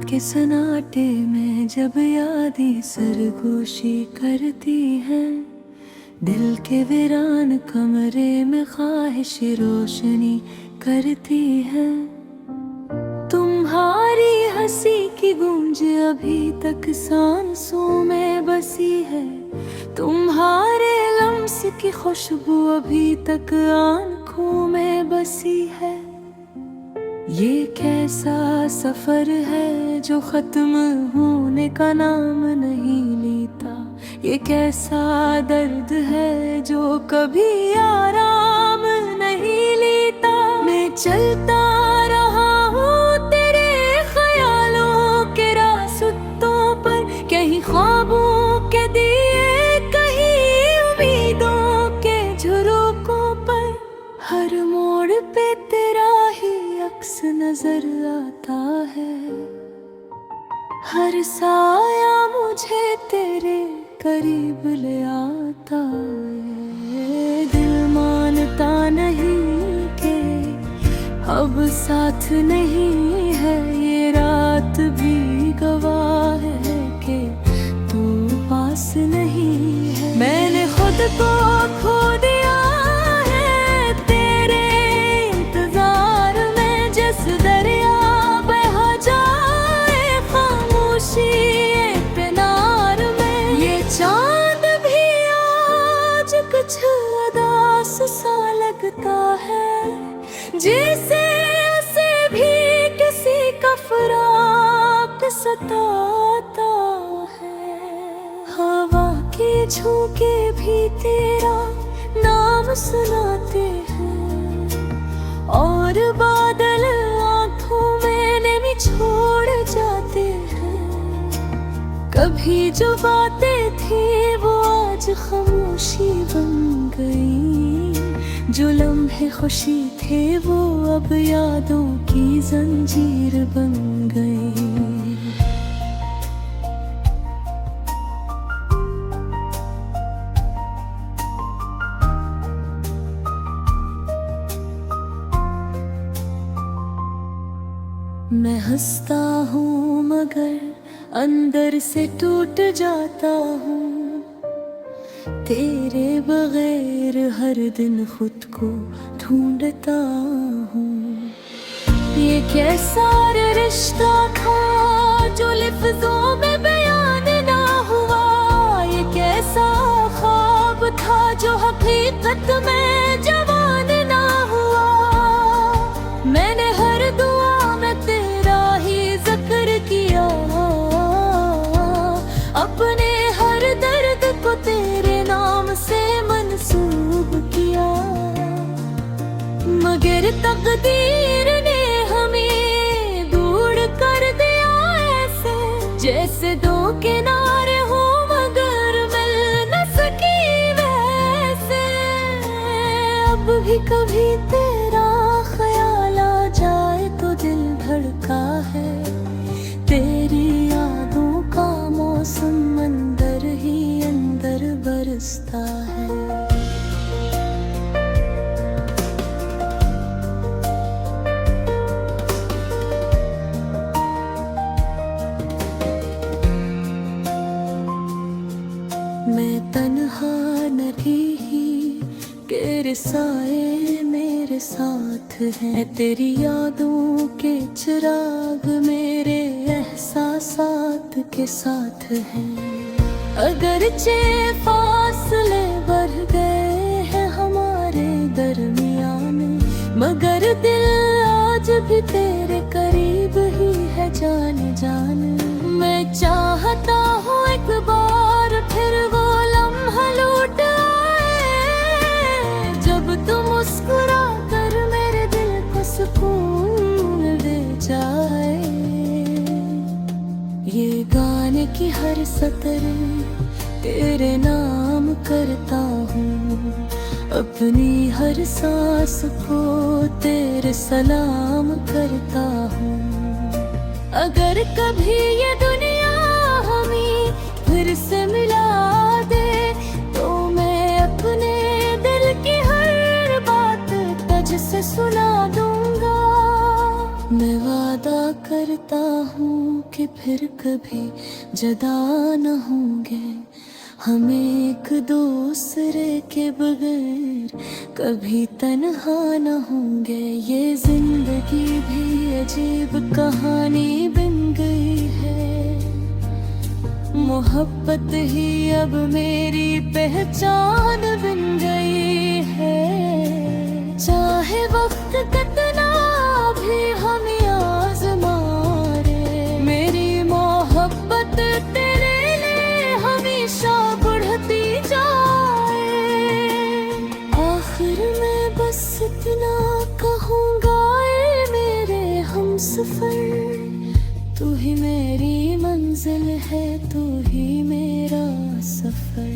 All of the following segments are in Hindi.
रात के सन्नाटे में जब यादें सरगोशी करती हैं, दिल के वीरान कमरे में ख्वाहिश रोशनी करती है। तुम्हारी हंसी की गूंज अभी तक सांसों में बसी है, तुम्हारे लम्स की खुशबू अभी तक आंखों में बसी है। ये कैसा सफर है जो खत्म होने का नाम नहीं लेता, ये कैसा दर्द है जो कभी आराम नहीं लेता। मैं चलता रहा हूँ तेरे ख्यालों के रास्तों पर, कहीं ख्वाबों के दिए, कहीं उम्मीदों के झरोकों पर। हर मोड़ पे तेरा ही अक्स नजर आता है, हर साया मुझे तेरे करीब ले आता है। दिल मानता नहीं कि अब साथ नहीं है, ये रात भी गवाह है कि तू पास नहीं है। मैंने खुद को खो दिया है तेरे इंतजार में, जिस दरिया बह जाए खामोशी पिनार में। ये चांद भी आज कुछ उदास सा लगता है, जैसे उसे भी किसी का फराक सताता है। हवा के झोंके भी तेरा नाम सुनाते हैं, और बादल आंखों में नमी छोड़ जाते हैं। कभी जो बातें थी वो आज खामोशी बन गई, जो लम्हे खुशी थे वो अब यादों की जंजीर बन गई। मैं हंसता हूँ मगर अंदर से टूट जाता हूँ, तेरे बगैर हर दिन खुद को ढूंढता हूँ। ये कैसा रिश्ता था जो लफ्जों में बयान ना हुआ, ये कैसा ख्वाब था जो हकीकत में जवान ना हुआ। मैंने हर दुआ में तेरा ही जिक्र किया, अपने हर दर्द को तेरे नाम से मंसूब किया। मगर तकदीर ने हमें दूर कर दिया ऐसे, जैसे दो किनारे हो मगर मिल न सकी वैसे। अब भी कभी तेरा ख्याल आ जाए तो दिल धड़का है, तेरी यादों का मौसम अंदर ही अंदर बरसता है। मैं तन्हा नहीं, तेरे साए मेरे साथ हैं, तेरी यादों के चिराग मेरे एहसासात के साथ हैं। अगरचे फासले बढ़ गए हैं हमारे दरमियान, मगर दिल आज भी तेरे करीब ही है जान जान। मैं चाहता हूँ एक बार फिर वो लम्हा लौट आए, जब तुम मुस्कुरा कर मेरे दिल को सुकून दे जाए। ये गाने की हर सतर तेरे नाम करता हूँ, अपनी हर सांस को तेरे सलाम करता हूँ। अगर कभी ये दुनिया हमें फिर से मिला दे, तो मैं अपने दिल की हर बात तुझ से सुना दूंगा। मैं वादा करता हूँ कि फिर कभी जुदा न होंगे। हम एक दूसरे के बगैर कभी तन्हा न होंगे। ये जिंदगी भी अजीब कहानी बन गई है। मोहब्बत ही अब मेरी पहचान बन गई है। चाहे वक्त कितना भी हमें आज़माए, मेरी मोहब्बत तेरे लिए हमेशा बढ़ती जाए। आखिर में बस इतना कहूँगा, ऐ मेरे हमसफर, तू ही मेरी मंजिल है, तू ही मेरा सफर।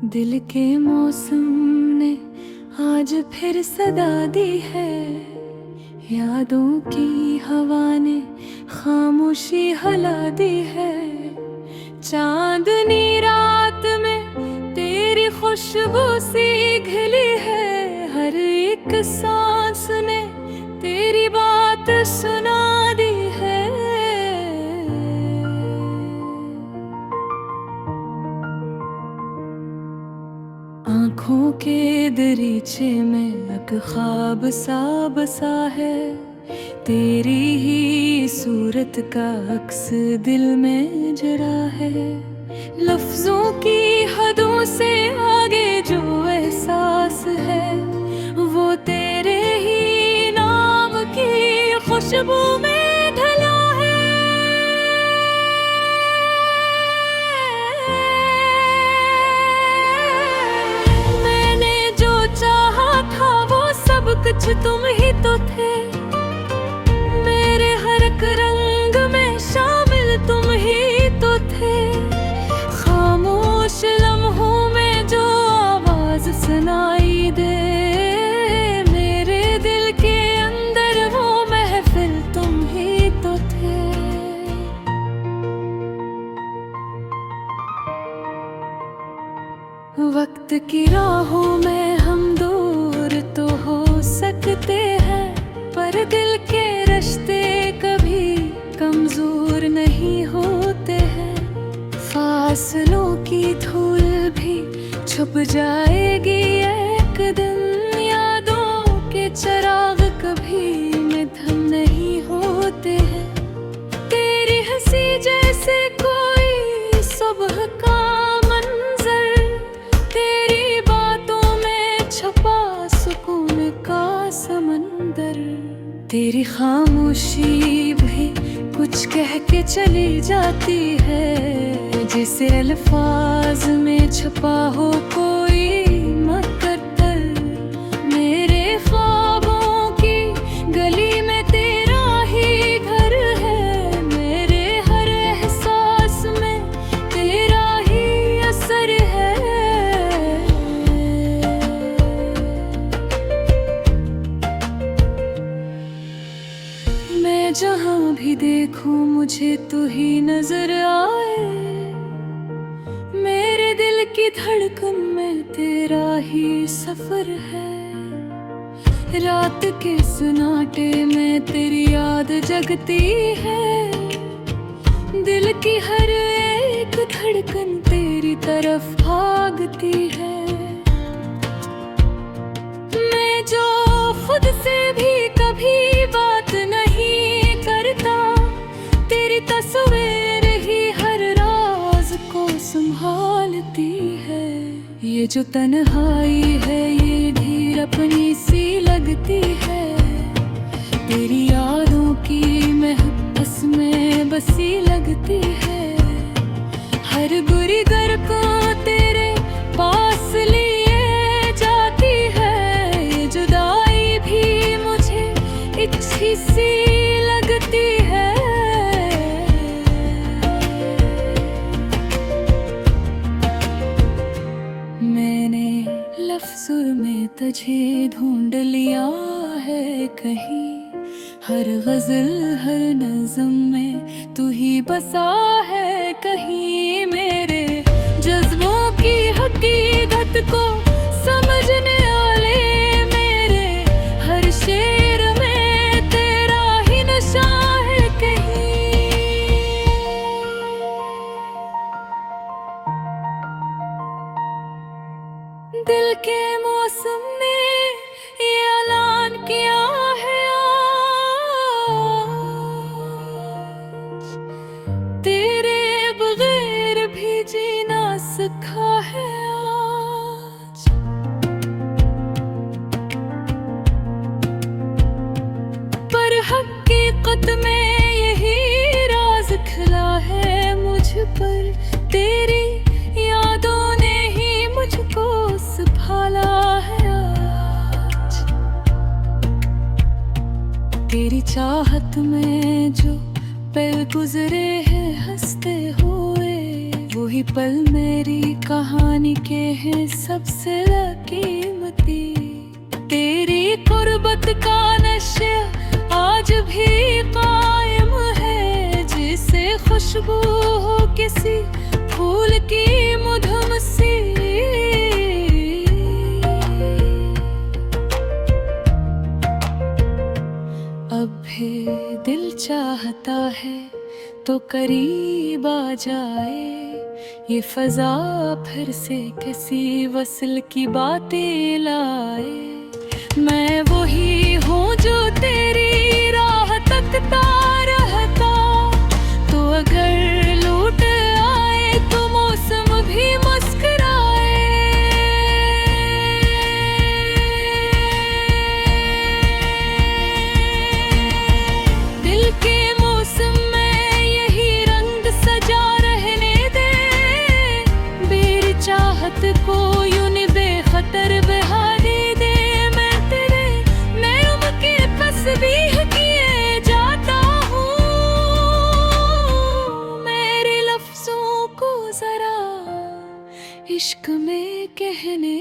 दिल के मौसम ने आज फिर सदा दी है। यादों की हवा ने खामोशी हला दी है। चांदनी रात में तेरी खुशबू सी घिली है। हर एक सांस ने तेरी बात सुना दी है। आँखों के दरीचे में एक ख्वाब सा बसा है। तेरी ही सूरत का अक्स दिल में जरा है। लफ्जों की हदों से आगे जो एहसास है, वो तेरे ही नाम की खुशबू में ढला है। कुछ तुम ही तो थे, मेरे हर एक रंग में शामिल तुम ही तो थे। खामोश लम्हों में जो आवाज सुनाई दे, मेरे दिल के अंदर वो महफिल तुम ही तो थे। वक्त की राहों में हम दूर तो हो सकते हैं, पर दिल के रिश्ते कभी कमजोर नहीं होते हैं। फासलों की धूल भी छुप जाएगी एक दिन। यादों के चिराग कभी मध्यम नहीं होते हैं। तेरी हंसी जैसे कोई सुबह का मंजर, तेरी बातों में छुपा सुकून का समंदर। तेरी खामोशी भी कुछ कह के चली जाती है, जिसे अल्फाज में छुपा हो कोई मुकद्दर। मेरे ख्वाबों की गली में तेरा ही घर है। मेरे हर एहसास में तेरा ही असर है। मैं जहाँ भी देखूं मुझे तू ही नजर आए। मेरे दिल की धड़कन में तेरा ही सफर है। रात के सन्नाटे में तेरी याद जगती है। दिल की हर एक धड़कन तेरी तरफ भागती है। मैं जो खुद से भी कभी बात नहीं करता, तेरी तस्वीर ही हर राज को संभालती है। ये जो तन्हाई है ये भी अपनी सी लगती है। तेरी यादों की महबस में बसी लगती है। हर बुरी गर को तेरे पास लिए जाती है। ये जुदाई भी मुझे अच्छी सी लगती है। तुझे ढूंढ लिया है कहीं, हर गजल हर नज़म में तू ही बसा है कहीं। मेरे जज्बों की हकीकत को समझने वाले, मेरे हर शेर में तेरा ही नशा है कहीं। दिल के मौसम ने ये ऐलान किया है आज, तेरे बगैर भी जीना सीखा है आज। पर हकीकत में यही राज खिला है मुझ पर, तेरी यादों ने ही मुझको संभाला है आज। तेरी चाहत में जो पल गुजरे हैं हंसते हुए, वही पल मेरी कहानी के हैं सबसे कीमती। तेरी कुर्बत का नशा आज भी कायम है, जिसे खुशबू हो किसी फूल की मधुम सी। अब भी दिल चाहता है तो करीब आ जाए, ये फजा फिर से किसी वसल की बातें लाए। मैं वही हूँ जो तेरी राह तकता रहता, तो अगर लौट आए तो मौसम भी मुस्कुराए। दिल के मौसम में यही रंग सजा रहने दे, मेरी चाहत को यूं नहीं बेखतर बहाने दे। मैं तेरे नैनों के तस्बीह किए जाता हूँ, मेरे लफ्जों को जरा इश्क में कहने